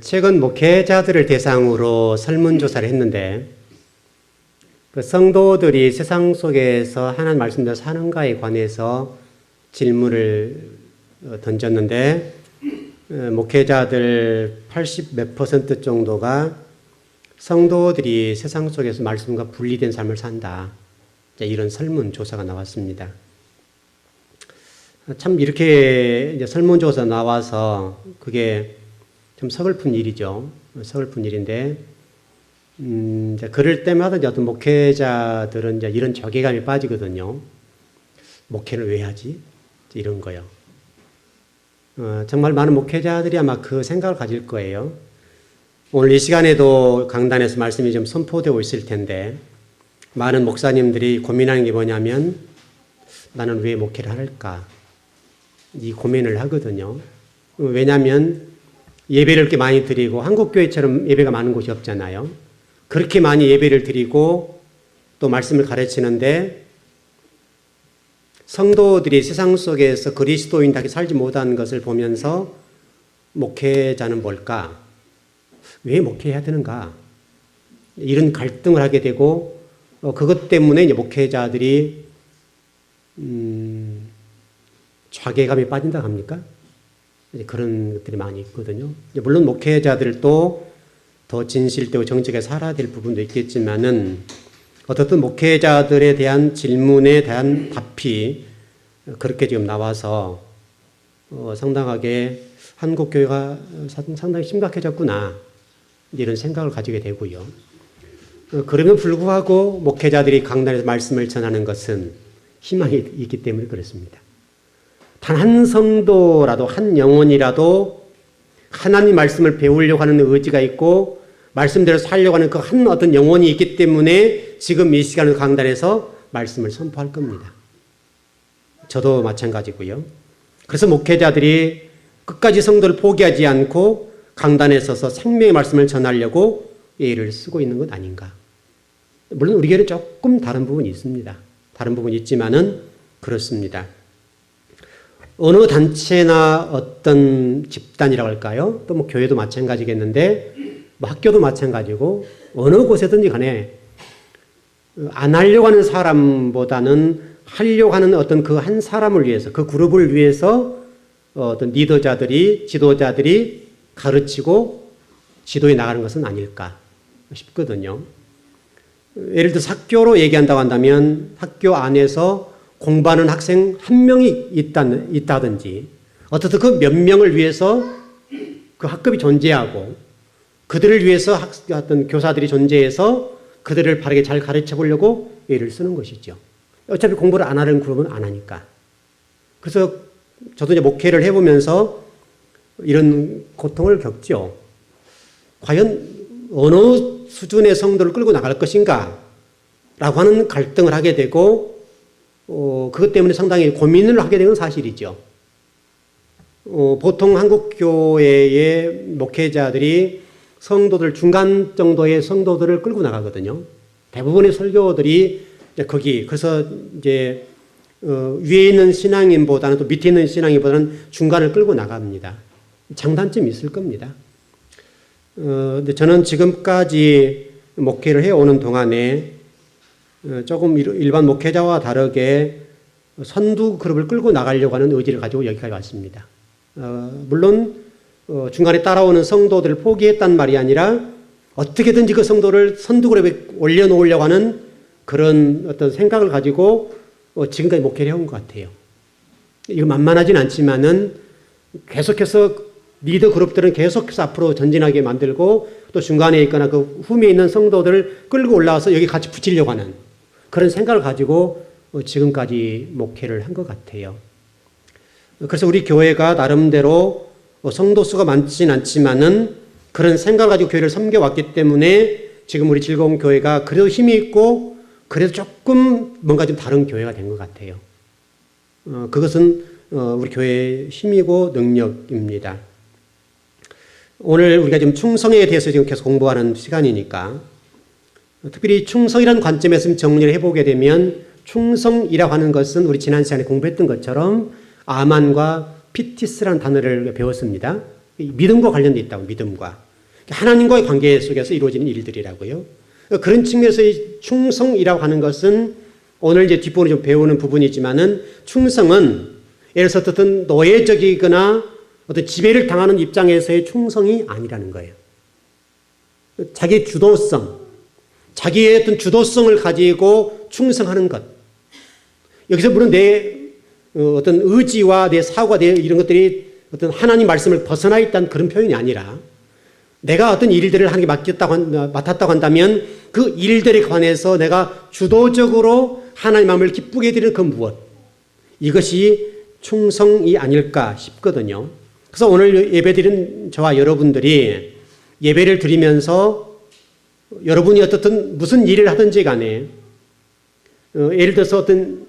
최근 목회자들을 대상으로 설문조사를 했는데, 성도들이 세상 속에서 하나님 말씀대로 사는가에 관해서 질문을 던졌는데, 목회자들 80 몇 % 정도가 성도들이 세상 속에서 말씀과 분리된 삶을 산다. 이런 설문조사가 나왔습니다. 참 이렇게 이제 설문조사 나와서 그게 좀 서글픈 일이죠. 서글픈 일인데, 이제 그럴 때마다 이제 어떤 목회자들은 이제 이런 자괴감에 빠지거든요. 목회를 왜 하지? 이런 거요. 정말 많은 목회자들이 아마 그 생각을 가질 거예요. 오늘 이 시간에도 강단에서 말씀이 좀 선포되고 있을 텐데, 많은 목사님들이 고민하는 게 뭐냐면, 나는 왜 목회를 할까? 이 고민을 하거든요. 왜냐하면 예배를 이렇게 많이 드리고 한국교회처럼 예배가 많은 곳이 없잖아요. 그렇게 많이 예배를 드리고 또 말씀을 가르치는데 성도들이 세상 속에서 그리스도인답게 살지 못하는 것을 보면서 목회자는 뭘까? 왜 목회해야 되는가? 이런 갈등을 하게 되고 그것 때문에 이제 목회자들이 자괴감에 빠진다고 합니까? 그런 것들이 많이 있거든요. 물론 목회자들도 더 진실되고 정직하게 살아야 될 부분도 있겠지만은 어떻든 목회자들에 대한 질문에 대한 답이 그렇게 지금 나와서 상당하게 한국 교회가 상당히 심각해졌구나 이런 생각을 가지게 되고요. 그럼에도 불구하고 목회자들이 강단에서 말씀을 전하는 것은 희망이 있기 때문에 그렇습니다. 단 한 성도라도 한 영혼이라도 하나님 말씀을 배우려고 하는 의지가 있고 말씀대로 살려고 하는 그 한 어떤 영혼이 있기 때문에 지금 이 시간을 강단에서 말씀을 선포할 겁니다. 저도 마찬가지고요. 그래서 목회자들이 끝까지 성도를 포기하지 않고 강단에 서서 생명의 말씀을 전하려고 애를 쓰고 있는 것 아닌가. 물론 우리 교회는 조금 다른 부분이 있습니다. 다른 부분이 있지만은 그렇습니다. 어느 단체나 어떤 집단이라고 할까요? 또 뭐 교회도 마찬가지겠는데, 뭐 학교도 마찬가지고, 어느 곳에든지 간에 안 하려고 하는 사람보다는 하려고 하는 어떤 그 한 사람을 위해서, 그 그룹을 위해서 어떤 리더자들이, 지도자들이 가르치고 지도해 나가는 것은 아닐까 싶거든요. 예를 들어서 학교로 얘기한다고 한다면 학교 안에서 공부하는 학생 한 명이 있다든지 어떻든 그 몇 명을 위해서 그 학급이 존재하고 그들을 위해서 어떤 교사들이 존재해서 그들을 바르게 잘 가르쳐 보려고 애를 쓰는 것이죠. 어차피 공부를 안 하는 그룹은 안 하니까. 그래서 저도 이제 목회를 해보면서 이런 고통을 겪죠. 과연 어느 수준의 성도를 끌고 나갈 것인가 라고 하는 갈등을 하게 되고 그것 때문에 상당히 고민을 하게 되는 사실이죠. 보통 한국교회의 목회자들이 성도들 중간 정도의 성도들을 끌고 나가거든요. 대부분의 설교들이 거기 그래서 이제 위에 있는 신앙인보다는 또 밑에 있는 신앙인보다는 중간을 끌고 나갑니다. 장단점이 있을 겁니다. 근데 저는 지금까지 목회를 해오는 동안에 조금 일반 목회자와 다르게 선두 그룹을 끌고 나가려고 하는 의지를 가지고 여기까지 왔습니다. 물론 중간에 따라오는 성도들을 포기했단 말이 아니라 어떻게든지 그 성도를 선두 그룹에 올려놓으려고 하는 그런 어떤 생각을 가지고 지금까지 목회를 해온 것 같아요. 이거 만만하진 않지만은 계속해서 리더 그룹들은 계속해서 앞으로 전진하게 만들고 또 중간에 있거나 그 후미에 있는 성도들을 끌고 올라와서 여기 같이 붙이려고 하는 그런 생각을 가지고 지금까지 목회를 한 것 같아요. 그래서 우리 교회가 나름대로 성도 수가 많진 않지만은 그런 생각을 가지고 교회를 섬겨왔기 때문에 지금 우리 즐거운 교회가 그래도 힘이 있고 그래도 조금 뭔가 좀 다른 교회가 된 것 같아요. 그것은 우리 교회의 힘이고 능력입니다. 오늘 우리가 지금 충성에 대해서 지금 계속 공부하는 시간이니까 특별히 충성이라는 관점에서 정리를 해보게 되면 충성이라고 하는 것은 우리 지난 시간에 공부했던 것처럼 아만과 피티스라는 단어를 배웠습니다. 믿음과 관련돼 있다고, 믿음과. 하나님과의 관계 속에서 이루어지는 일들이라고요. 그런 측면에서의 충성이라고 하는 것은 오늘 이제 뒷부분을 좀 배우는 부분이지만은 충성은 예를 들어서 어떤 노예적이거나 어떤 지배를 당하는 입장에서의 충성이 아니라는 거예요. 자기의 주도성, 자기의 어떤 주도성을 가지고 충성하는 것. 여기서 물론 내 어떤 의지와 내 사고가 이런 것들이 어떤 하나님 말씀을 벗어나 있다는 그런 표현이 아니라 내가 어떤 일들을 하나님께 맡았다고 한다면 그 일들에 관해서 내가 주도적으로 하나님 마음을 기쁘게 드리는 그 무엇. 이것이 충성이 아닐까 싶거든요. 그래서 오늘 예배드린 저와 여러분들이 예배를 드리면서 여러분이 어떻든 무슨 일을 하든지 간에 예를 들어서 어떤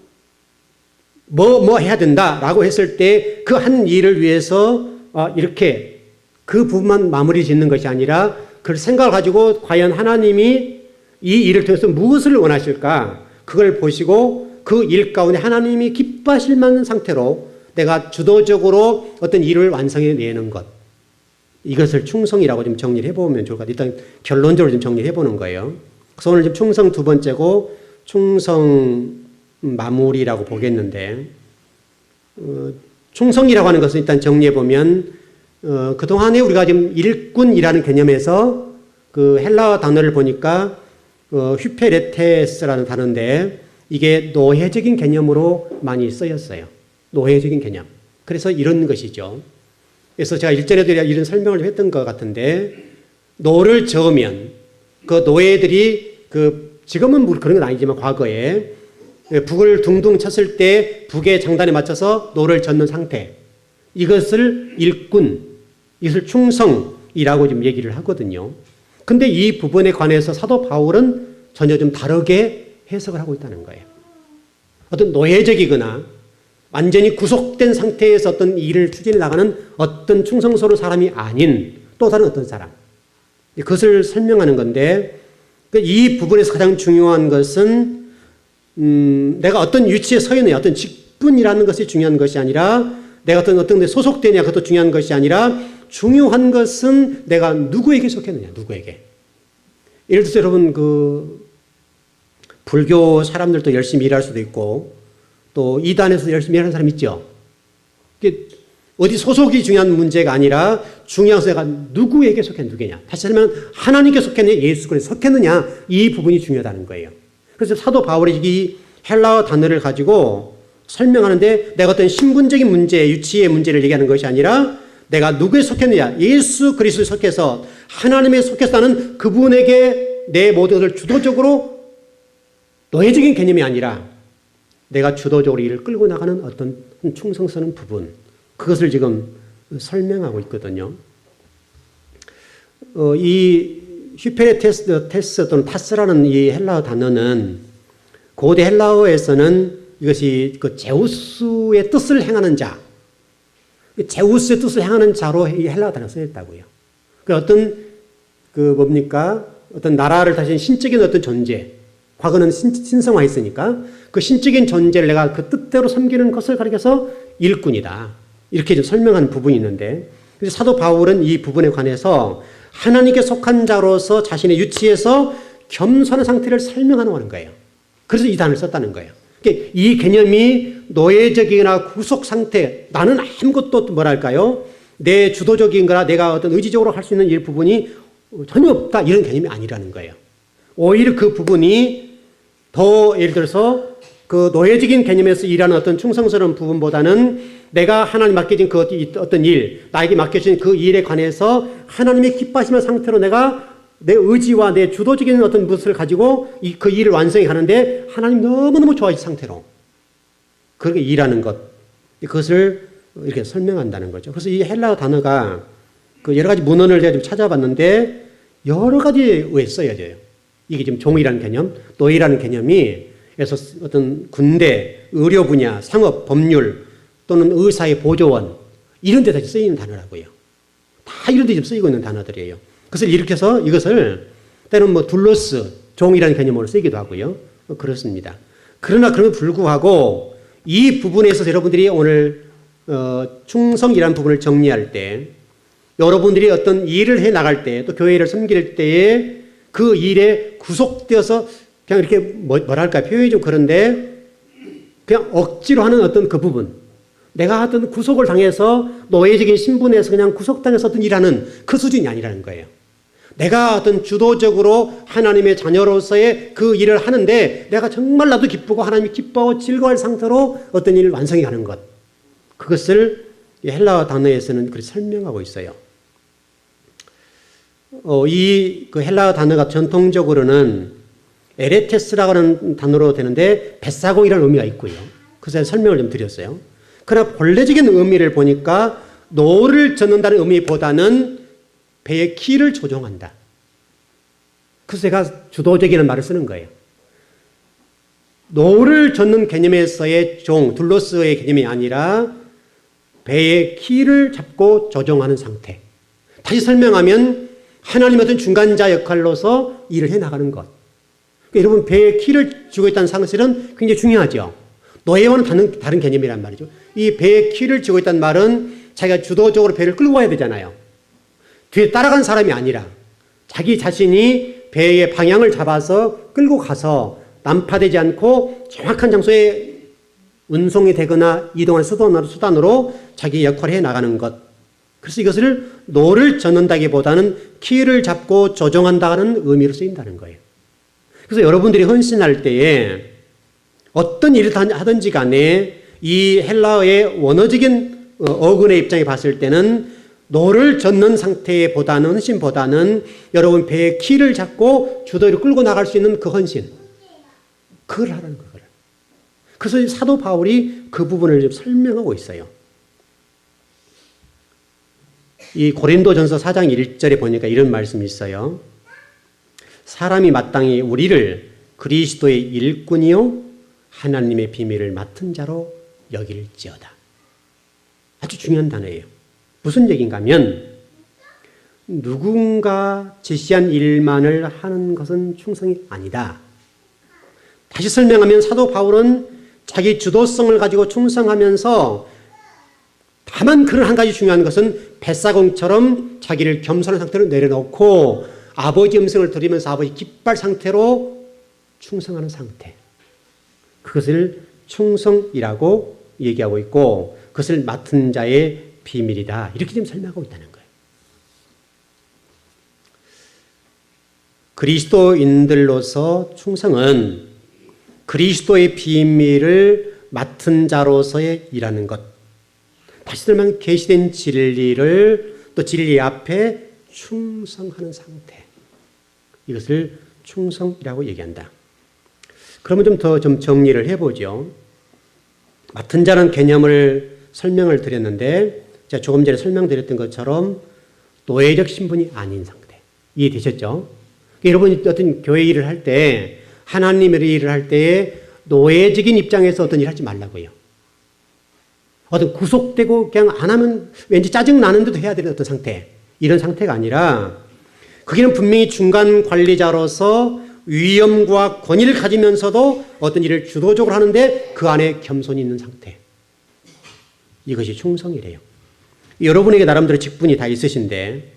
뭐 해야 된다라고 했을 때 그 한 일을 위해서 이렇게 그 부분만 마무리 짓는 것이 아니라 그 생각을 가지고 과연 하나님이 이 일을 통해서 무엇을 원하실까 그걸 보시고 그 일 가운데 하나님이 기뻐하실 만한 상태로 내가 주도적으로 어떤 일을 완성해내는 것, 이것을 충성이라고 좀 정리를 해보면 좋을 것 같아요. 일단 결론적으로 좀 정리를 해보는 거예요. 그래서 오늘 좀 충성 두 번째고 충성 마무리라고 보겠는데 충성이라고 하는 것은 일단 정리해보면 그동안에 우리가 지금 일꾼이라는 개념에서 그 헬라어 단어를 보니까 휘페레테스라는 단어인데 이게 노예적인 개념으로 많이 쓰였어요. 노예적인 개념. 그래서 이런 것이죠. 그래서 제가 일전에도 이런 설명을 했던 것 같은데 노를 저으면 그 노예들이 지금은 그런 건 아니지만 과거에 북을 둥둥 쳤을 때 북의 장단에 맞춰서 노를 젓는 상태. 이것을 일꾼, 이것을 충성이라고 좀 얘기를 하거든요. 근데 이 부분에 관해서 사도 바울은 전혀 좀 다르게 해석을 하고 있다는 거예요. 어떤 노예적이거나 완전히 구속된 상태에서 어떤 일을 추진해 나가는 어떤 충성스러운 사람이 아닌 또 다른 어떤 사람. 그것을 설명하는 건데 이 부분에서 가장 중요한 것은 내가 어떤 위치에 서 있느냐, 어떤 직분이라는 것이 중요한 것이 아니라 내가 어떤 데 소속되냐 그것도 중요한 것이 아니라 중요한 것은 내가 누구에게 속했느냐, 누구에게. 예를 들어서 여러분 불교 사람들도 열심히 일할 수도 있고 또 이단에서 열심히 일하는 사람 있죠. 어디 소속이 중요한 문제가 아니라 중요한 것은 내가 누구에게 속했느냐, 누구냐. 다시 말하면 하나님께 속했느냐, 예수 그리스도에 속했느냐, 이 부분이 중요하다는 거예요. 그래서 사도 바울이 이 헬라어 단어를 가지고 설명하는데 내가 어떤 신분적인 문제, 유치의 문제를 얘기하는 것이 아니라 내가 누구에 속했느냐, 예수 그리스도에 속해서 하나님에 속해서는 그분에게 내 모든 것을 주도적으로 노예적인 개념이 아니라 내가 주도적으로 일을 끌고 나가는 어떤 충성스러운 부분, 그것을 지금 설명하고 있거든요. 이 휘페레테스 또는 타스라는 이 헬라어 단어는 고대 헬라어에서는 이것이 그 제우스의 뜻을 행하는 자, 제우스의 뜻을 행하는 자로 이 헬라어 단어가 쓰였다고요. 어떤 나라를 다시 신적인 어떤 존재, 과거는 신성화했으니까 그 신적인 존재를 내가 그 뜻대로 섬기는 것을 가리켜서 일꾼이다. 이렇게 좀 설명한 부분이 있는데, 그래서 사도 바울은 이 부분에 관해서 하나님께 속한 자로서 자신의 유치에서 겸손한 상태를 설명하는 거예요. 그래서 이 단어를 썼다는 거예요. 그러니까 이 개념이 노예적이거나 구속 상태, 나는 아무것도 뭐랄까요? 내 주도적인 거나 내가 어떤 의지적으로 할 수 있는 이 부분이 전혀 없다. 이런 개념이 아니라는 거예요. 오히려 그 부분이 더 예를 들어서 그 노예적인 개념에서 일하는 어떤 충성스러운 부분보다는 내가 하나님 맡겨진 그 어떤 일, 나에게 맡겨진 그 일에 관해서 하나님의 기뻐하시는 상태로 내가 내 의지와 내 주도적인 어떤 것을 가지고 그 일을 완성해 가는데 하나님 너무너무 좋아하신 상태로 그렇게 일하는 것, 그것을 이렇게 설명한다는 거죠. 그래서 이 헬라어 단어가 그 여러 가지 문헌을 제가 좀 찾아봤는데 여러 가지에 쓰여져요. 이게 지금 종이라는 개념, 노예라는 개념이 그래서 어떤 군대, 의료 분야, 상업, 법률 또는 의사의 보조원 이런 데다 쓰이는 단어라고요. 다 이런 데 지금 쓰이고 있는 단어들이에요. 그래서 이렇게 해서 이것을 때로는 둘로스, 종이라는 개념으로 쓰기도 하고요. 그렇습니다. 그러나 그럼에도 불구하고 이 부분에 있어서 여러분들이 오늘 충성이라는 부분을 정리할 때 여러분들이 어떤 일을 해 나갈 때, 또 교회를 섬길 때에 그 일에 구속되어서 그냥 이렇게 뭐랄까 표현이 좀 그런데 그냥 억지로 하는 어떤 그 부분, 내가 어떤 구속을 당해서 노예적인 신분에서 그냥 구속당해서 어떤 일하는 그 수준이 아니라는 거예요. 내가 어떤 주도적으로 하나님의 자녀로서의 그 일을 하는데 내가 정말 나도 기쁘고 하나님이 기뻐하고 즐거워할 상태로 어떤 일을 완성해 가는 것. 그것을 헬라어 단어에서는 그렇게 설명하고 있어요. 이 그 헬라어 단어가 전통적으로는 에레테스라고 하는 단어로 되는데 뱃사공이라는 의미가 있고요. 그래서 설명을 좀 드렸어요. 그러나 본래적인 의미를 보니까 노를 젓는다는 의미보다는 배의 키를 조종한다. 그래서 제가 주도적이라는 말을 쓰는 거예요. 노를 젓는 개념에서의 종, 둘로스의 개념이 아니라 배의 키를 잡고 조종하는 상태. 다시 설명하면 하나님의 어떤 중간자 역할로서 일을 해나가는 것. 그러니까 여러분 배의 키를 쥐고 있다는 사실은 굉장히 중요하죠. 노예와는 다른 개념이란 말이죠. 이 배의 키를 쥐고 있다는 말은 자기가 주도적으로 배를 끌고 가야 되잖아요. 뒤에 따라간 사람이 아니라 자기 자신이 배의 방향을 잡아서 끌고 가서 난파되지 않고 정확한 장소에 운송이 되거나 이동하는 수단으로 자기 역할을 해나가는 것. 그래서 이것을 노를 젓는다기보다는 키를 잡고 조종한다는 의미로 쓰인다는 거예요. 그래서 여러분들이 헌신할 때에 어떤 일을 하든지 간에 이 헬라어의 원어적인 어근의 입장에 봤을 때는 노를 젓는 상태보다는 헌신보다는 여러분 배의 키를 잡고 주도를 끌고 나갈 수 있는 그 헌신. 그걸 하라는 거예요. 그래서 사도 바울이 그 부분을 좀 설명하고 있어요. 이 고린도전서 4장 1절에 보니까 이런 말씀이 있어요. 사람이 마땅히 우리를 그리스도의 일꾼이요 하나님의 비밀을 맡은 자로 여길지어다. 아주 중요한 단어예요. 무슨 얘기인가 하면 누군가 지시한 일만을 하는 것은 충성이 아니다. 다시 설명하면 사도 바울은 자기 주도성을 가지고 충성하면서 다만 그런 한 가지 중요한 것은 뱃사공처럼 자기를 겸손한 상태로 내려놓고 아버지 음성을 들으면서 아버지 깃발 상태로 충성하는 상태. 그것을 충성이라고 얘기하고 있고 그것을 맡은 자의 비밀이다. 이렇게 지금 설명하고 있다는 거예요. 그리스도인들로서 충성은 그리스도의 비밀을 맡은 자로서의 일하는 것. 다시 들면 계시된 진리를 또 진리 앞에 충성하는 상태. 이것을 충성이라고 얘기한다. 그러면 좀 더 정리를 해보죠. 맡은 자라는 개념을 설명을 드렸는데 제가 조금 전에 설명드렸던 것처럼 노예적 신분이 아닌 상태. 이해되셨죠? 여러분이 어떤 교회 일을 할 때 하나님의 일을 할 때에 노예적인 입장에서 어떤 일을 하지 말라고요. 어떤 구속되고 그냥 안 하면 왠지 짜증나는데도 해야 되는 어떤 상태. 이런 상태가 아니라 거기는 분명히 중간 관리자로서 위엄과 권위를 가지면서도 어떤 일을 주도적으로 하는데 그 안에 겸손이 있는 상태. 이것이 충성이래요. 여러분에게 나름대로 직분이 다 있으신데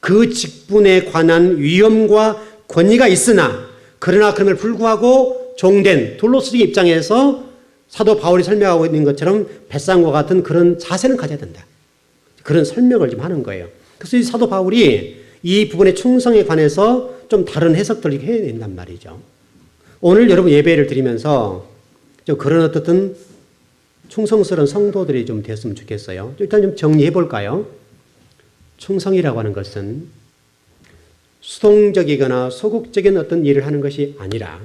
그 직분에 관한 위엄과 권위가 있으나 그러나 그럼에도 불구하고 종된 돌로스의 입장에서 사도 바울이 설명하고 있는 것처럼 뱃상과 같은 그런 자세는 가져야 된다. 그런 설명을 좀 하는 거예요. 그래서 이 사도 바울이 이 부분의 충성에 관해서 좀 다른 해석들을 해야 된단 말이죠. 오늘 여러분 예배를 드리면서 좀 그런 어떤 충성스러운 성도들이 좀 됐으면 좋겠어요. 일단 좀 정리해 볼까요? 충성이라고 하는 것은 수동적이거나 소극적인 어떤 일을 하는 것이 아니라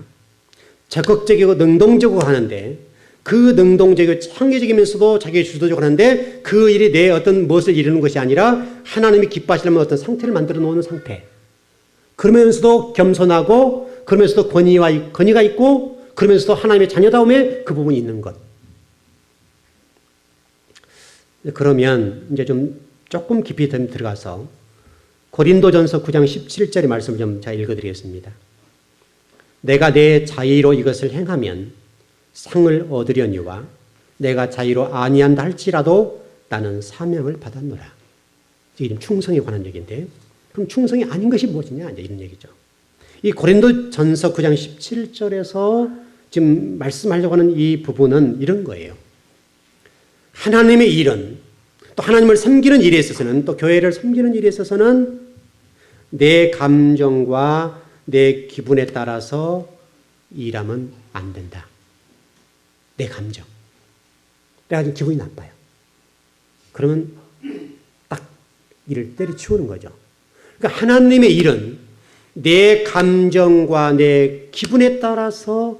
적극적이고 능동적으로 하는데 그 능동적이고 창의적이면서도 자기 주도적으로 하는데 그 일이 내 어떤 무엇을 이루는 것이 아니라 하나님이 기뻐하시려면 어떤 상태를 만들어 놓는 상태. 그러면서도 겸손하고 그러면서도 권위가 있고 그러면서도 하나님의 자녀다움에 그 부분이 있는 것. 그러면 이제 좀 조금 깊이 들어가서 고린도전서 9장 17절의 말씀을 좀 잘 읽어드리겠습니다. 내가 내 자의로 이것을 행하면 상을 얻으려니와 내가 자의로 아니한다 할지라도 나는 사명을 받았노라. 이게 충성에 관한 얘기인데, 그럼 충성이 아닌 것이 무엇이냐? 이제 이런 얘기죠. 이 고린도 전서 9장 17절에서 지금 말씀하려고 하는 이 부분은 이런 거예요. 하나님의 일은, 또 하나님을 섬기는 일에 있어서는, 또 교회를 섬기는 일에 있어서는 내 감정과 내 기분에 따라서 일하면 안 된다. 내 감정. 내가 지금 기분이 나빠요. 그러면 딱 일을 때려치우는 거죠. 그러니까 하나님의 일은 내 감정과 내 기분에 따라서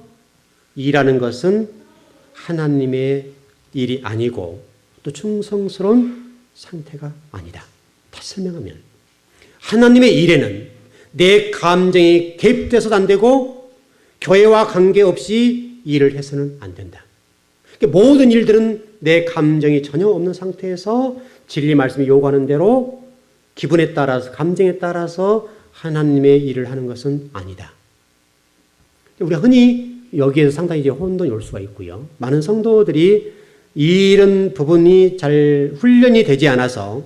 일하는 것은 하나님의 일이 아니고 또 충성스러운 상태가 아니다. 다시 설명하면 하나님의 일에는 내 감정이 개입돼서도 안 되고 교회와 관계없이 일을 해서는 안 된다. 모든 일들은 내 감정이 전혀 없는 상태에서 진리 말씀이 요구하는 대로 기분에 따라서 감정에 따라서 하나님의 일을 하는 것은 아니다. 우리가 흔히 여기에서 상당히 이제 혼돈이 올 수가 있고요. 많은 성도들이 이런 부분이 잘 훈련이 되지 않아서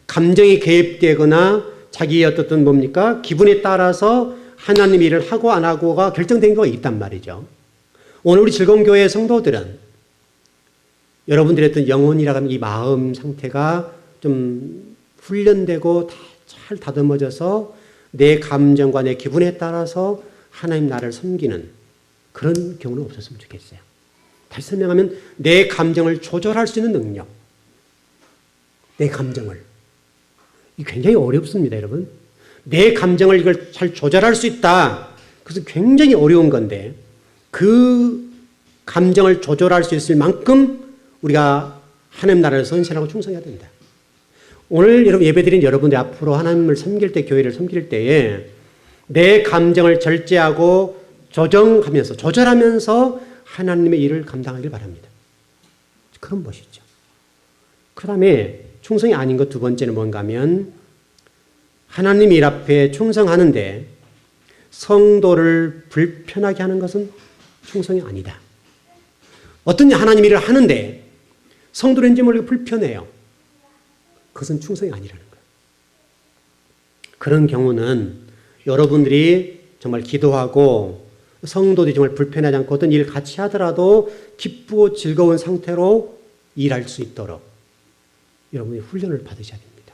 감정이 개입되거나 자기의 어떤 뭡니까? 기분에 따라서 하나님 일을 하고 안 하고가 결정된 경우가 있단 말이죠. 오늘 우리 즐거운 교회 성도들은 여러분들의 어떤 영혼이라고 하면 이 마음 상태가 좀 훈련되고 잘 다듬어져서 내 감정과 내 기분에 따라서 하나님 나를 섬기는 그런 경우는 없었으면 좋겠어요. 다시 설명하면 내 감정을 조절할 수 있는 능력. 내 감정을. 이게 굉장히 어렵습니다, 여러분. 내 감정을 이걸 잘 조절할 수 있다. 그래서 굉장히 어려운 건데 그 감정을 조절할 수 있을 만큼 우리가 하나님 나라를 선신하고 충성해야 된다. 오늘 여러분 예배드린 여러분들 앞으로 하나님을 섬길 때, 교회를 섬길 때에 내 감정을 절제하고 조절하면서 하나님의 일을 감당하길 바랍니다. 그런 것이죠. 그 다음에 충성이 아닌 것 두 번째는 뭔가 하면 하나님 일 앞에 충성하는데 성도를 불편하게 하는 것은 충성이 아니다. 어떤 하나님 일을 하는데 성도인지 모르게 불편해요. 그것은 충성이 아니라는 거예요. 그런 경우는 여러분들이 정말 기도하고 성도들이 정말 불편하지 않고 어떤 일을 같이 하더라도 기쁘고 즐거운 상태로 일할 수 있도록 여러분이 훈련을 받으셔야 됩니다.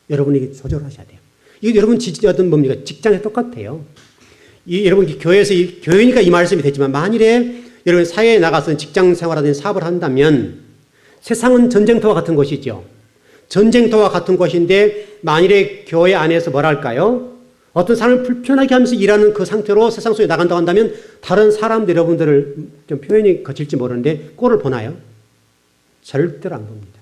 여러분이 조절하셔야 돼요. 이게 여러분 어떤 뭡니까? 직장에 똑같아요. 여러분 교회에서 교회니까 이 말씀이 됐지만 만일에 여러분 사회에 나가서 직장 생활하든지 사업을 한다면 세상은 전쟁터와 같은 곳이죠. 전쟁터와 같은 곳인데 만일에 교회 안에서 뭐랄까요? 어떤 사람을 불편하게 하면서 일하는 그 상태로 세상 속에 나간다고 한다면 다른 사람들 여러분들을 좀 표현이 거칠지 모르는데 꼴을 보나요? 절대로 안 봅니다.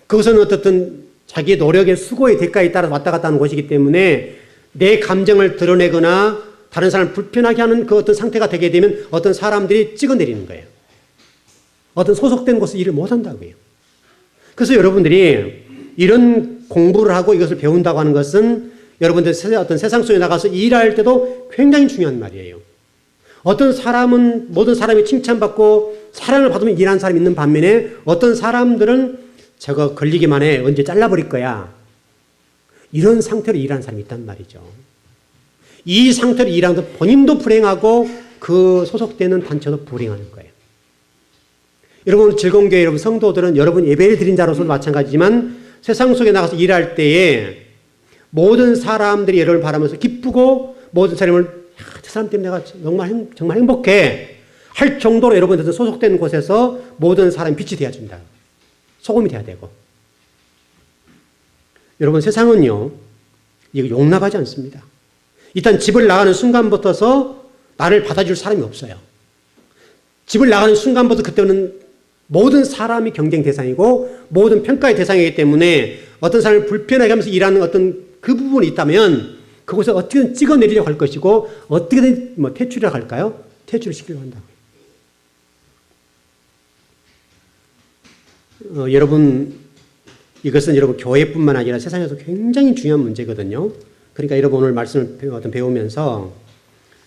그것은 어떻든 자기의 노력의 수고의 대가에 따라 왔다 갔다 하는 곳이기 때문에 내 감정을 드러내거나 다른 사람을 불편하게 하는 그 어떤 상태가 되게 되면 어떤 사람들이 찍어내리는 거예요. 어떤 소속된 곳에서 일을 못한다고요. 그래서 여러분들이 이런 공부를 하고 이것을 배운다고 하는 것은 여러분들 어떤 세상 속에 나가서 일할 때도 굉장히 중요한 말이에요. 어떤 사람은 모든 사람이 칭찬받고 사랑을 받으면 일하는 사람이 있는 반면에 어떤 사람들은 저거 걸리기만 해. 언제 잘라버릴 거야. 이런 상태로 일하는 사람이 있단 말이죠. 이 상태로 일하는 본인도 불행하고 그 소속되는 단체도 불행하는 거예요. 여러분 즐거운 교회 여러분 성도들은 여러분 예배를 드린 자로서도 마찬가지지만 세상 속에 나가서 일할 때에 모든 사람들이 여러분을 바라면서 기쁘고 모든 사람을 저 사람 때문에 내가 정말 행복해 할 정도로 여러분들 소속된 곳에서 모든 사람이 빛이 되어야 준다. 소금이 돼야 되고. 여러분 세상은요 이거 용납하지 않습니다. 일단 집을 나가는 순간부터서 나를 받아줄 사람이 없어요. 집을 나가는 순간부터 그때는 모든 사람이 경쟁 대상이고 모든 평가의 대상이기 때문에 어떤 사람을 불편하게 하면서 일하는 어떤 그 부분이 있다면 그곳에 어떻게든 찍어내리려고 할 것이고 어떻게든 퇴출이라고 할까요? 퇴출을 시키려고 한다고요. 여러분 이것은 여러분 교회뿐만 아니라 세상에서 굉장히 중요한 문제거든요. 그러니까 여러분 오늘 말씀을 배우면서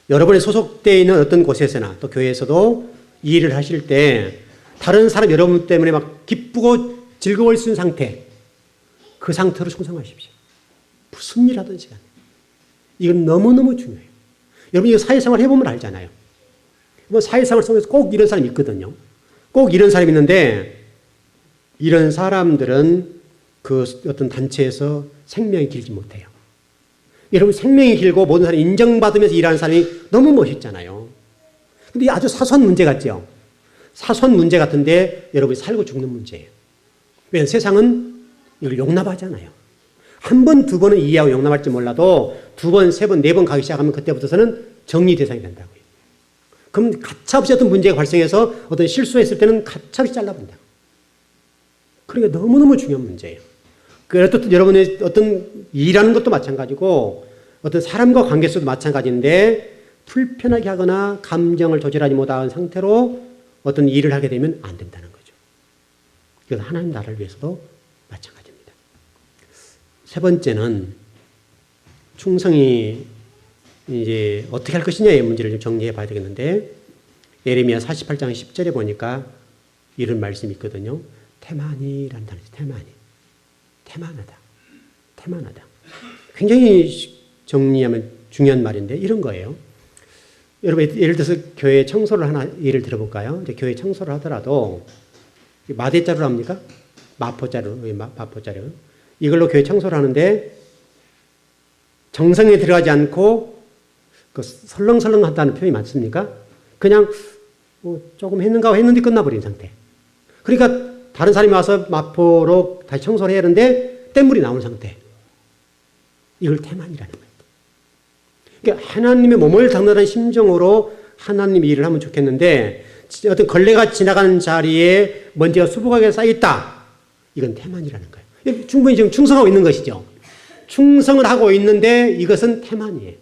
여러분이 소속되어 있는 어떤 곳에서나 또 교회에서도 이 일을 하실 때 다른 사람 여러분 때문에 막 기쁘고 즐거울 수 있는 상태 그 상태로 충성하십시오. 무슨 일 하든지 간에. 이건 너무너무 중요해요. 여러분, 이거 사회생활 해보면 알잖아요. 뭐 사회생활 속에서 꼭 이런 사람이 있거든요. 꼭 이런 사람이 있는데, 이런 사람들은 그 어떤 단체에서 생명이 길지 못해요. 여러분, 생명이 길고 모든 사람이 인정받으면서 일하는 사람이 너무 멋있잖아요. 근데 아주 사소한 문제 같죠? 사소한 문제 같은데 여러분이 살고 죽는 문제예요. 왜냐하면 세상은 이걸 용납하잖아요. 한 번, 두 번은 이해하고 용납할지 몰라도 두 번, 세 번, 네 번 가기 시작하면 그때부터서는 정리 대상이 된다고요. 그럼 가차없이 어떤 문제가 발생해서 어떤 실수했을 때는 가차없이 잘라본다. 그러니까 너무너무 중요한 문제예요. 그래도 여러분의 어떤 일하는 것도 마찬가지고 어떤 사람과 관계 속도 마찬가지인데 불편하게 하거나 감정을 조절하지 못한 상태로 어떤 일을 하게 되면 안 된다는 거죠. 그래서 하나님 나라를 위해서도 마찬가지입니다. 세 번째는 충성이 이제 어떻게 할 것이냐의 문제를 좀 정리해 봐야 되겠는데, 예레미야 48장 10절에 보니까 이런 말씀이 있거든요. 태만이라는 단어죠. 태만하다. 굉장히 정리하면 중요한 말인데 이런 거예요. 여러분, 예를 들어서 교회 청소를 하나 예를 들어볼까요? 이제 교회 청소를 하더라도 마대자루로 합니까? 마포자루. 이걸로 교회 청소를 하는데 정성에 들어가지 않고 그 설렁설렁 한다는 표현이 많습니까? 그냥 뭐 조금 했는가 했는데 끝나버린 상태. 그러니까 다른 사람이 와서 마포로 다시 청소를 해야 하는데 뗏물이 나오는 상태. 이걸 태만이라는 거예요. 그러니까 하나님의 몸을 담는 심정으로 하나님 일을 하면 좋겠는데 어떤 걸레가 지나가는 자리에 먼지가 수북하게 쌓여있다. 이건 태만이라는 거예요. 충분히 지금 충성하고 있는 것이죠. 충성을 하고 있는데 이것은 태만이에요.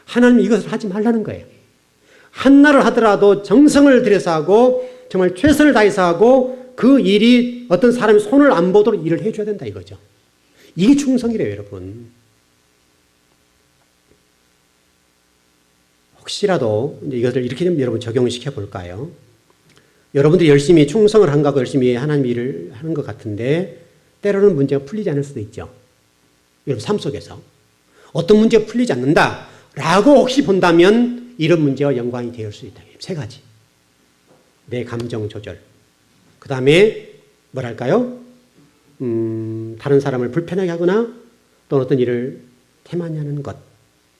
하나님이 이것을 하지 말라는 거예요. 한나를 하더라도 정성을 들여서 하고 정말 최선을 다해서 하고 그 일이 어떤 사람이 손을 안 보도록 일을 해줘야 된다 이거죠. 이게 충성이래요, 여러분. 혹시라도 이것을 이렇게 좀 여러분 적용시켜 볼까요? 여러분들이 열심히 충성을 한다고 열심히 하나님 일을 하는 것 같은데 때로는 문제가 풀리지 않을 수도 있죠. 여러분 삶 속에서 어떤 문제가 풀리지 않는다라고 혹시 본다면 이런 문제와 연관이 될 수 있다. 세 가지. 내 감정 조절. 그 다음에 뭐랄까요? 다른 사람을 불편하게 하거나 또는 어떤 일을 태만히 하는 것.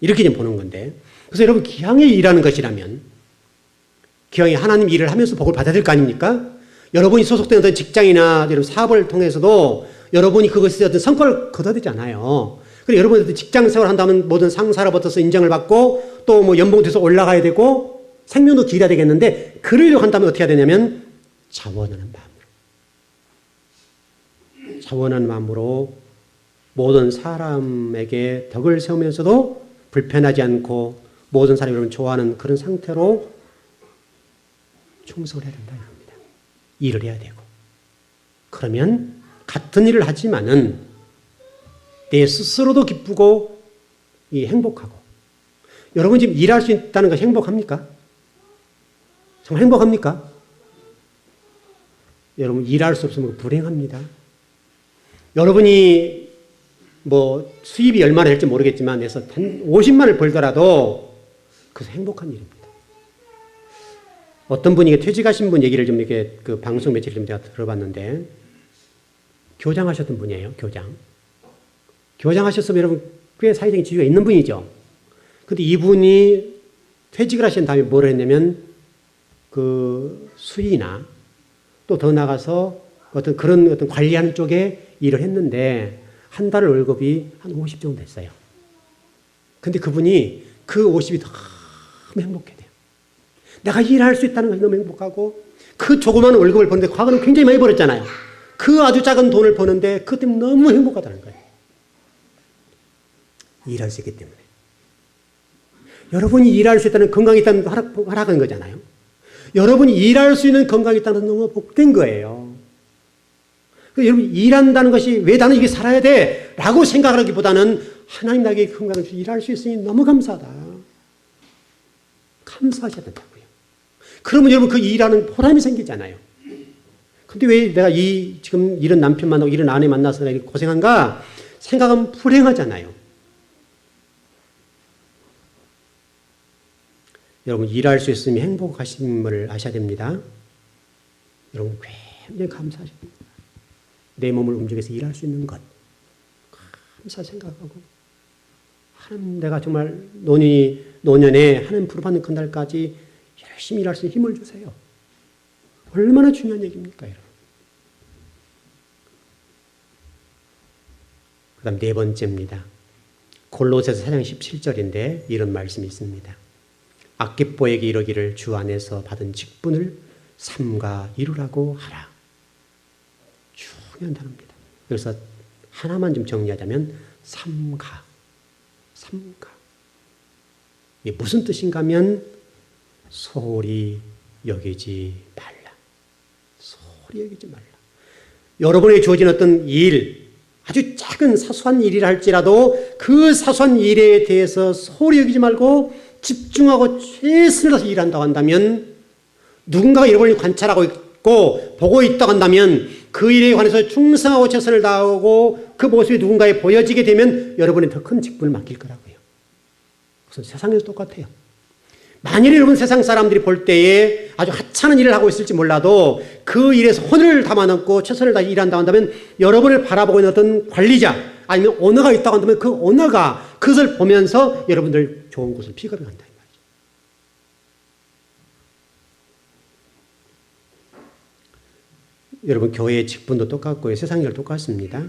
이렇게 좀 보는 건데, 그래서 여러분 기왕에 일하는 것이라면 기왕에 하나님 일을 하면서 복을 받아야 될 거 아닙니까? 여러분이 소속된 어떤 직장이나 여러분 사업을 통해서도 여러분이 그것에 어떤 성과를 거둬야 되잖아요. 그리고 여러분이 어떤 직장 생활을 한다면 모든 상사로부터 인정을 받고 또 뭐 연봉도 계속 올라가야 되고 생명도 길어야 되겠는데, 그러려고 한다면 어떻게 해야 되냐면 자원하는 마음으로 모든 사람에게 덕을 세우면서도 불편하지 않고 모든 사람이 여러분 좋아하는 그런 상태로 충성을 해야 된다 이겁니다. 일을 해야 되고. 그러면 같은 일을 하지만은 내 스스로도 기쁘고 행복하고. 여러분 지금 일할 수 있다는 것이 행복합니까? 정말 행복합니까? 여러분 일할 수 없으면 불행합니다. 여러분이 뭐 수입이 얼마나 될지 모르겠지만 내서 한 50만을 벌더라도 그것은 행복한 일입니다. 어떤 분이 퇴직하신 분 얘기를 좀 이렇게 그 방송 며칠 좀 제가 들어봤는데, 교장하셨던 분이에요. 교장하셨으면 여러분 꽤 사회적인 지위가 있는 분이죠. 근데 이분이 퇴직을 하신 다음에 뭘 했냐면 그 수의나 또 더 나가서 어떤 그런 어떤 관리하는 쪽에 일을 했는데 한 달 월급이 한 50 정도 됐어요. 근데 그분이 그 50이 너무 행복해 돼요. 내가 일할 수 있다는 것이 너무 행복하고, 그 조그만 월급을 버는데 과거는 굉장히 많이 벌었잖아요. 그 아주 작은 돈을 버는데 그것 때문에 너무 행복하다는 거예요. 일할 수 있기 때문에. 여러분이 일할 수 있다는 건강이 있다는 허락한 거잖아요. 여러분이 일할 수 있는 건강이 있다는 너무 복된 거예요. 여러분 일한다는 것이 왜 나는 이게 살아야 돼? 라고 생각하기보다는 하나님 나에게 건강을 주시 일할 수 있으니 너무 감사하다. 감사하셔야 된다고요. 그러면 여러분 그 일하는 보람이 생기잖아요. 근데 왜 내가 지금 이런 남편 만나고 이런 아내 만나서 내가 이렇게 고생한가? 생각하면 불행하잖아요. 여러분, 일할 수 있으면 행복하심을 아셔야 됩니다. 여러분, 굉장히 감사하셔야 됩니다. 내 몸을 움직여서 일할 수 있는 것. 감사 생각하고, 하나님, 내가 정말 노년에 하나님 부름받는 그날까지 열심히 일할 수 있는 힘을 주세요. 얼마나 중요한 얘기입니까, 여러분? 그 다음 네 번째입니다. 골로새서 4장 17절인데 이런 말씀이 있습니다. 악기뽀에게 이르기를 주 안에서 받은 직분을 삼가 이루라고 하라. 중요한 단어입니다. 그래서 하나만 좀 정리하자면 삼가. 이게 무슨 뜻인가 하면 소홀히 여기지 말라. 소홀히 여기지 말라. 여러분에게 주어진 어떤 일, 아주 작은 사소한 일이라 할지라도 그 사소한 일에 대해서 소홀히 여기지 말고 집중하고 최선을 다해서 일한다고 한다면, 누군가가 여러분을 관찰하고 있고 보고 있다고 한다면 그 일에 관해서 충성하고 최선을 다하고 그 모습이 누군가에 보여지게 되면 여러분이 더 큰 직분을 맡길 거라고요. 그래서 세상에서 똑같아요. 만일 여러분 세상 사람들이 볼 때에 아주 하찮은 일을 하고 있을지 몰라도 그 일에서 혼을 담아넣고 최선을 다해 일한다고 한다면 여러분을 바라보고 있는 어떤 관리자 아니면 오너가 있다고 한다면 그 오너가 그것을 보면서 여러분들 좋은 곳을 픽업해 간다. 여러분, 교회의 직분도 똑같고요. 세상 일 똑같습니다.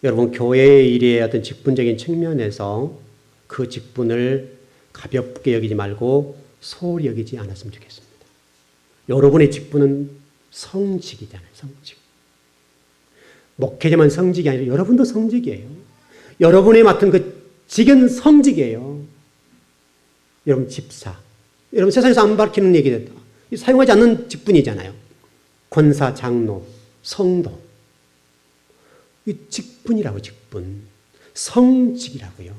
여러분, 교회의 일의 어떤 직분적인 측면에서 그 직분을 가볍게 여기지 말고 소홀히 여기지 않았으면 좋겠습니다. 여러분의 직분은 성직이잖아요. 성직. 목회자만 성직이 아니라 여러분도 성직이에요. 여러분의 맡은 그 직은 성직이에요. 여러분, 집사. 여러분, 세상에서 안 밝히는 얘기들 사용하지 않는 직분이잖아요. 권사, 장로, 성도. 이 직분이라고, 직분. 성직이라고요.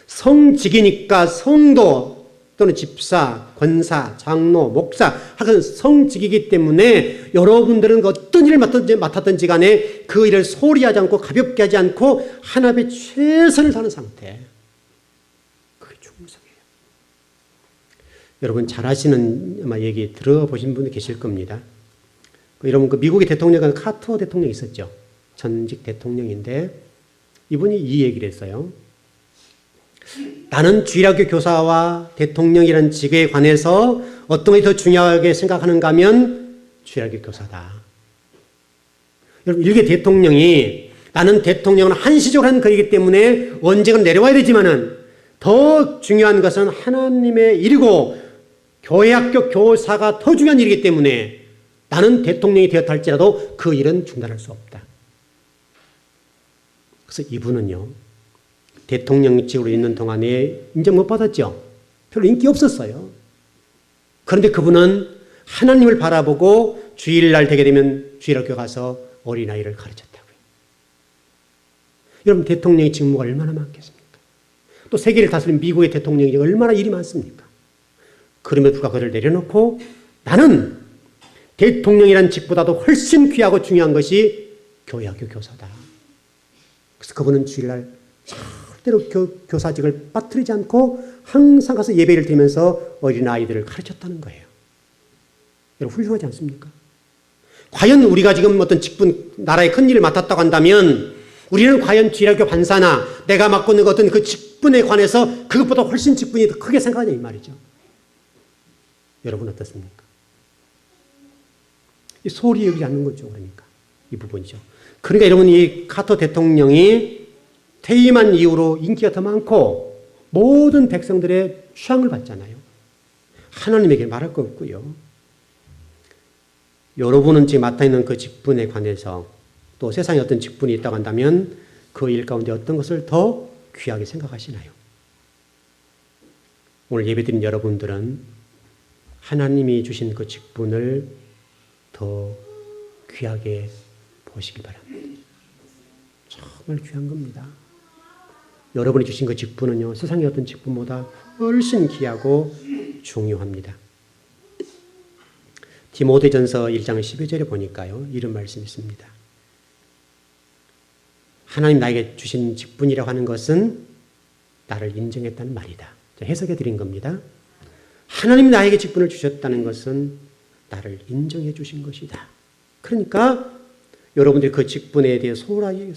성직이니까 성도 또는 집사, 권사, 장로, 목사 하여간 성직이기 때문에 여러분들은 어떤 일을 맡았든지 간에 그 일을 소홀히 하지 않고 가볍게 하지 않고 하나님의 최선을 다하는 상태. 그게 중성이에요. 여러분 잘 아시는 아마 얘기 들어보신 분이 계실 겁니다. 여러분, 그 미국의 대통령은 카터 대통령이 있었죠. 전직 대통령인데 이분이 이 얘기를 했어요. 나는 주일학교 교사와 대통령이라는 직에 관해서 어떤 것이 더 중요하게 생각하는가 하면 주일학교 교사다. 여러분, 일개 대통령이 나는 대통령은 한시적으로 하는 거이기 때문에 언젠가 내려와야 되지만은 더 중요한 것은 하나님의 일이고 교회 학교 교사가 더 중요한 일이기 때문에 나는 대통령이 되었다 할지라도 그 일은 중단할 수 없다. 그래서 이분은요, 대통령직으로 있는 동안에 인정 못 받았죠. 별로 인기 없었어요. 그런데 그분은 하나님을 바라보고 주일날 되게 되면 주일학교 가서 어린아이를 가르쳤다고요. 여러분, 대통령의 직무가 얼마나 많겠습니까? 또 세계를 다스리는 미국의 대통령이 얼마나 일이 많습니까? 그럼에도 불구하고 그를 내려놓고 나는 대통령이라는 직보다도 훨씬 귀하고 중요한 것이 교회학교 교사다. 그래서 그분은 주일날 절대로 교사직을 빠뜨리지 않고 항상 가서 예배를 드리면서 어린아이들을 가르쳤다는 거예요. 여러분, 훌륭하지 않습니까? 과연 우리가 지금 어떤 직분, 나라의 큰 일을 맡았다고 한다면 우리는 과연 주일학교 반사나 내가 맡고 있는 어떤 그 직분에 관해서 그것보다 훨씬 직분이 더 크게 생각하냐 이 말이죠. 여러분 어떻습니까? 소홀히 여기지 않는 거죠. 그러니까 이 부분이죠. 그러니까 여러분, 이 카터 대통령이 퇴임한 이후로 인기가 더 많고 모든 백성들의 추앙을 받잖아요. 하나님에게 말할 거 없고요. 여러분은 지금 맡아 있는 그 직분에 관해서 또 세상에 어떤 직분이 있다고 한다면 그 일 가운데 어떤 것을 더 귀하게 생각하시나요? 오늘 예배드린 여러분들은 하나님이 주신 그 직분을 더 귀하게 보시기 바랍니다. 정말 귀한 겁니다. 여러분이 주신 그 직분은요, 세상의 어떤 직분보다 훨씬 귀하고 중요합니다. 디모데전서 1장 12절에 보니까요. 이런 말씀이 있습니다. 하나님 나에게 주신 직분이라고 하는 것은 나를 인정했다는 말이다. 해석해 드린 겁니다. 하나님이 나에게 직분을 주셨다는 것은 나를 인정해 주신 것이다. 그러니까 여러분들이 그 직분에 대해 소홀하게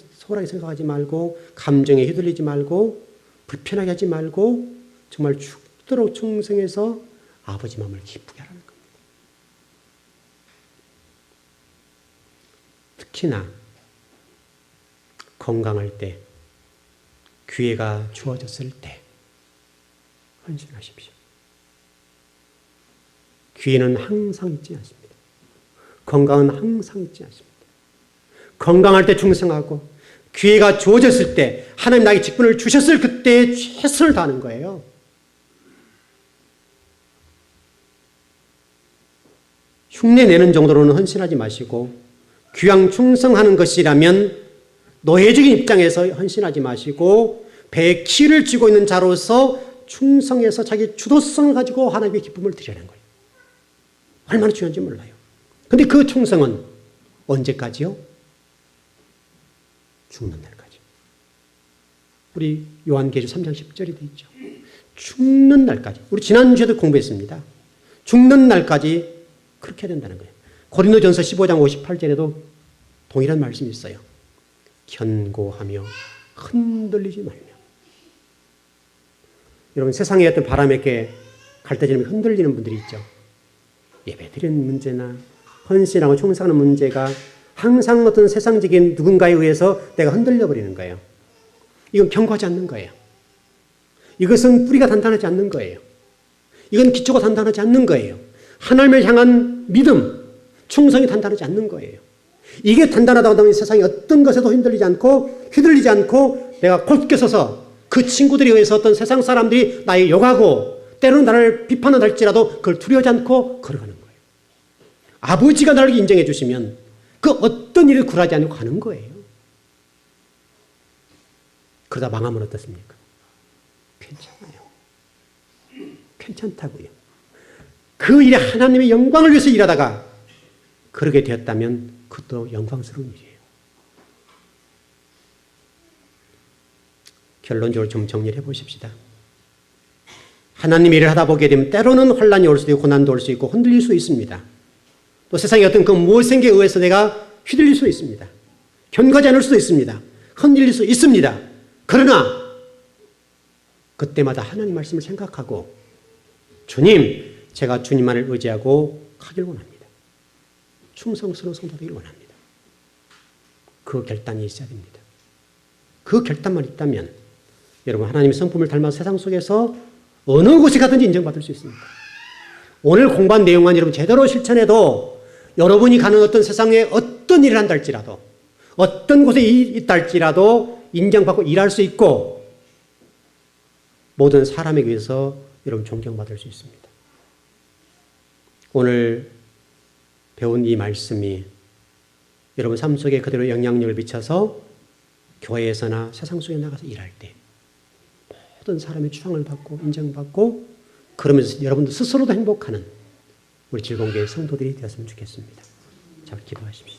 생각하지 말고 감정에 휘둘리지 말고 불편하게 하지 말고 정말 죽도록 충성해서 아버지 마음을 기쁘게 하라는 겁니다. 특히나 건강할 때, 기회가 주어졌을 때 헌신하십시오. 기회는 항상 있지 않습니다. 건강은 항상 있지 않습니다. 건강할 때 충성하고 기회가 주어졌을 때 하나님 나에게 직분을 주셨을 그때에 최선을 다하는 거예요. 흉내내는 정도로는 헌신하지 마시고 귀양 충성하는 것이라면 노예적인 입장에서 헌신하지 마시고 배에 키를 쥐고 있는 자로서 충성해서 자기 주도성을 가지고 하나님께 기쁨을 드리라는 거예요. 얼마나 중요한지 몰라요. 근데 그 충성은 언제까지요? 죽는 날까지. 우리 요한계시록 3장 10절이 되어 있죠. 죽는 날까지. 우리 지난주에도 공부했습니다. 죽는 날까지 그렇게 해야 된다는 거예요. 고린도전서 15장 58절에도 동일한 말씀이 있어요. 견고하며 흔들리지 말며. 여러분 세상에 어떤 바람에게 갈대지르면 흔들리는 분들이 있죠. 예배드리는 문제나 헌신하고 충성하는 문제가 항상 어떤 세상적인 누군가에 의해서 내가 흔들려 버리는 거예요. 이건 견고하지 않는 거예요. 이것은 뿌리가 단단하지 않는 거예요. 이건 기초가 단단하지 않는 거예요. 하나님을 향한 믿음, 충성이 단단하지 않는 거예요. 이게 단단하다고 하면 세상의 어떤 것에도 흔들리지 않고 휘둘리지 않고 내가 곧게 서서 그 친구들에 의해서 어떤 세상 사람들이 나에 욕하고 때로는 나를 비판을 할지라도 그걸 두려워하지 않고 걸어가는 거예요. 아버지가 나를 인정해 주시면 그 어떤 일을 굴하지 않고 가는 거예요. 그러다 망하면 어떻습니까? 괜찮아요. 괜찮다고요. 그 일에 하나님의 영광을 위해서 일하다가 그러게 되었다면 그것도 영광스러운 일이에요. 결론적으로 좀 정리를 해보십시다. 하나님 일을 하다 보게 되면 때로는 혼란이 올 수도 있고 고난도 올 수 있고 흔들릴 수 있습니다. 또 세상의 어떤 그 무엇인가에 의해서 내가 휘둘릴 수 있습니다. 견고하지 않을 수도 있습니다. 흔들릴 수 있습니다. 그러나 그때마다 하나님 말씀을 생각하고 주님, 제가 주님만을 의지하고 가길 원합니다. 충성스러운 성도 되길 원합니다. 그 결단이 있어야 됩니다. 그 결단만 있다면 여러분 하나님의 성품을 닮아서 세상 속에서 어느 곳에 가든지 인정받을 수 있습니다. 오늘 공부한 내용만 여러분 제대로 실천해도 여러분이 가는 어떤 세상에 어떤 일을 한다 할지라도 어떤 곳에 있다 할지라도 인정받고 일할 수 있고 모든 사람에게 의해서 여러분 존경받을 수 있습니다. 오늘 배운 이 말씀이 여러분 삶 속에 그대로 영향력을 미쳐서 교회에서나 세상 속에 나가서 일할 때 모든 사람의 추앙을 받고 인정받고 그러면서 여러분들 스스로도 행복하는 우리 즐거운 교회 성도들이 되었으면 좋겠습니다. 자, 기도하십시오.